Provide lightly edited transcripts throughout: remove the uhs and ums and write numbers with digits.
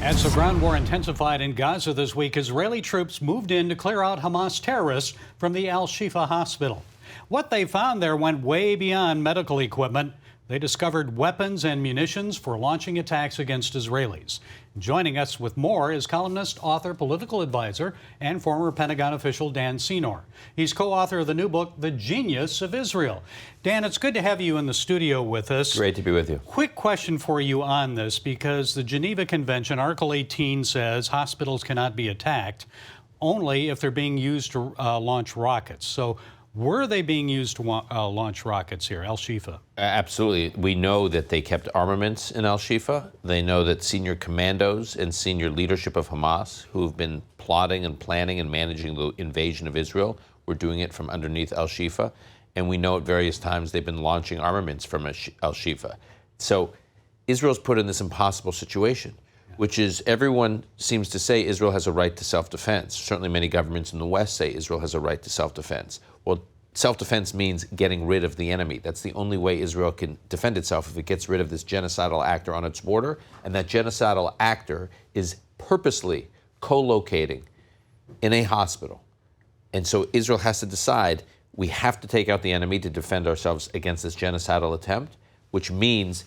As the ground war intensified in Gaza this week, Israeli troops moved in to clear out Hamas terrorists from the al-Shifa hospital. What they found there went way beyond medical equipment. They discovered weapons and munitions for launching attacks against Israelis. Joining us with more is columnist, author, political advisor, and former Pentagon official Dan Senor. He's co-author of the new book, The Genius of Israel. Dan, it's good to have you in the studio with us. Great to be with you. Quick question for you on this, because the Geneva Convention, Article 18, says hospitals cannot be attacked only if they're being used to launch rockets. So were they being used to launch rockets here, al-Shifa? Absolutely. We know that they kept armaments in al-Shifa. They know that senior commandos and senior leadership of Hamas, who've been plotting and planning and managing the invasion of Israel, were doing it from underneath al-Shifa. And we know at various times they've been launching armaments from al-Shifa. So Israel's put in this impossible situation, which is everyone seems to say Israel has a right to self-defense. Certainly many governments in the West say Israel has a right to self-defense. Well, self-defense means getting rid of the enemy. That's the only way Israel can defend itself, if it gets rid of this genocidal actor on its border. And that genocidal actor is purposely co-locating in a hospital. And so Israel has to decide, we have to take out the enemy to defend ourselves against this genocidal attempt, which means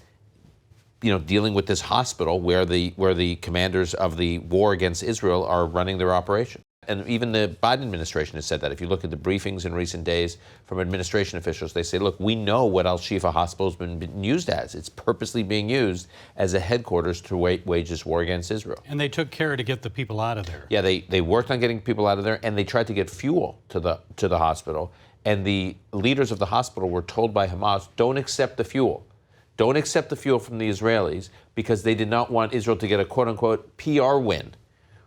dealing with this hospital where the commanders of the war against Israel are running their operation. And even the Biden administration has said that. If you look at the briefings in recent days from administration officials, they say, look, we know what al-Shifa hospital has been used as. It's purposely being used as a headquarters to wage this war against Israel. And they took care to get the people out of there. Yeah, they worked on getting people out of there, and they tried to get fuel to the hospital. And the leaders of the hospital were told by Hamas, don't accept the fuel. Don't accept the fuel from the Israelis, because they did not want Israel to get a quote-unquote PR win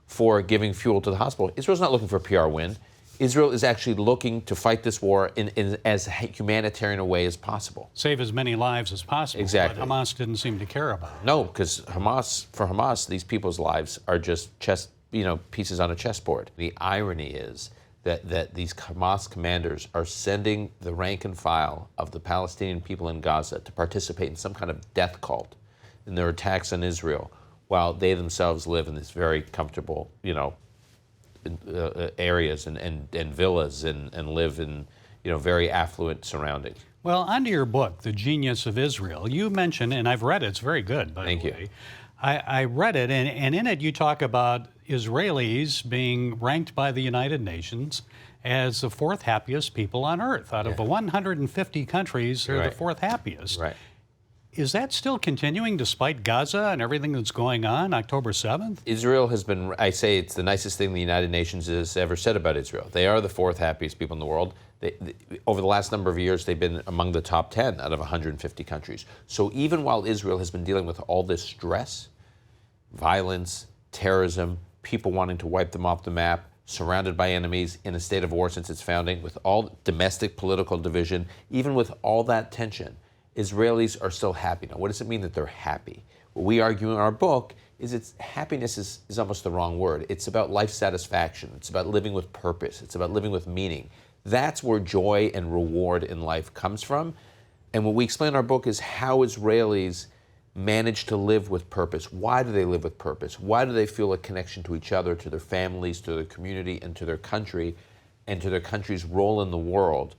for giving fuel to the hospital. Israel's not looking for a PR win. Israel is actually looking to fight this war in as humanitarian a way as possible. Save as many lives as possible. Exactly. But Hamas didn't seem to care about it. No, because for Hamas, these people's lives are just pieces on a chessboard. The irony is that these Hamas commanders are sending the rank and file of the Palestinian people in Gaza to participate in some kind of death cult in their attacks on Israel, while they themselves live in this very comfortable, areas and villas and live in, very affluent surroundings. Well, onto your book, The Genius of Israel. You mentioned, and I've read it, it's very good, by the way. Thank you. I read it, and in it you talk about Israelis being ranked by the United Nations as the fourth happiest people on earth. Out of the 150 countries, they're the fourth happiest. Right. Is that still continuing despite Gaza and everything that's going on, October 7th? Israel has been, I say it's the nicest thing the United Nations has ever said about Israel. They are the fourth happiest people in the world. Over the last number of years, they've been among the top 10 out of 150 countries. So even while Israel has been dealing with all this stress, violence, terrorism, people wanting to wipe them off the map, surrounded by enemies, in a state of war since its founding, with all domestic political division, even with all that tension, Israelis are still happy. Now, what does it mean that they're happy? What we argue in our book is happiness is almost the wrong word. It's about life satisfaction. It's about living with purpose. It's about living with meaning. That's where joy and reward in life comes from. And what we explain in our book is how Israelis manage to live with purpose. Why do they live with purpose? Why do they feel a connection to each other, to their families, to their community, and to their country, and to their country's role in the world?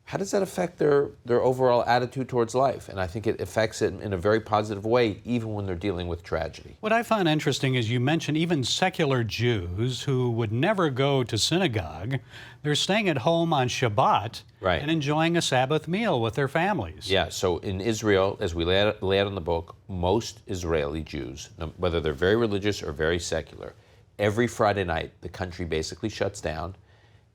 How does that affect their overall attitude towards life? And I think it affects it in a very positive way, even when they're dealing with tragedy. What I find interesting is you mentioned even secular Jews who would never go to synagogue, they're staying at home on Shabbat and enjoying a Sabbath meal with their families. Yeah, so in Israel, as we lay out in the book, most Israeli Jews, whether they're very religious or very secular, every Friday night the country basically shuts down.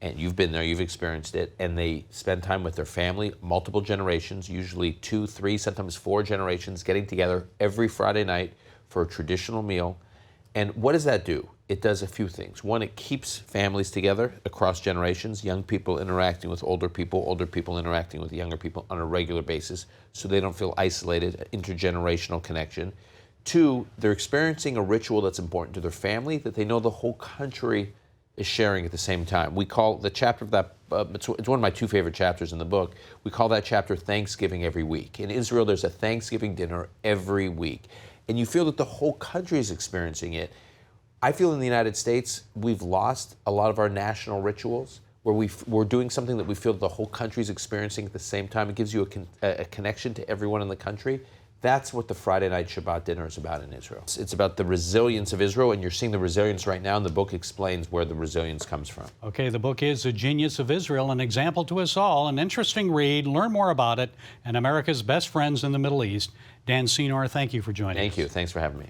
And you've been there, you've experienced it, and they spend time with their family, multiple generations, usually 2, 3, sometimes 4 generations, getting together every Friday night for a traditional meal. And what does that do? It does a few things. One, it keeps families together across generations, young people interacting with older people interacting with younger people on a regular basis, so they don't feel isolated, intergenerational connection. 2, they're experiencing a ritual that's important to their family that they know the whole country is sharing at the same time. We call the chapter of that, it's one of my 2 favorite chapters in the book. We call that chapter Thanksgiving every week. In Israel, there's a Thanksgiving dinner every week. and you feel that the whole country is experiencing it. I feel in the United States, we've lost a lot of our national rituals where we're doing something that we feel the whole country is experiencing at the same time. It gives you a connection to everyone in the country. That's what the Friday night Shabbat dinner is about in Israel. It's about the resilience of Israel, and you're seeing the resilience right now, and the book explains where the resilience comes from. Okay, the book is A Genius of Israel, an example to us all, an interesting read. Learn more about it and America's best friends in the Middle East. Dan Senor, thank you for joining us. Thank you. Thanks for having me.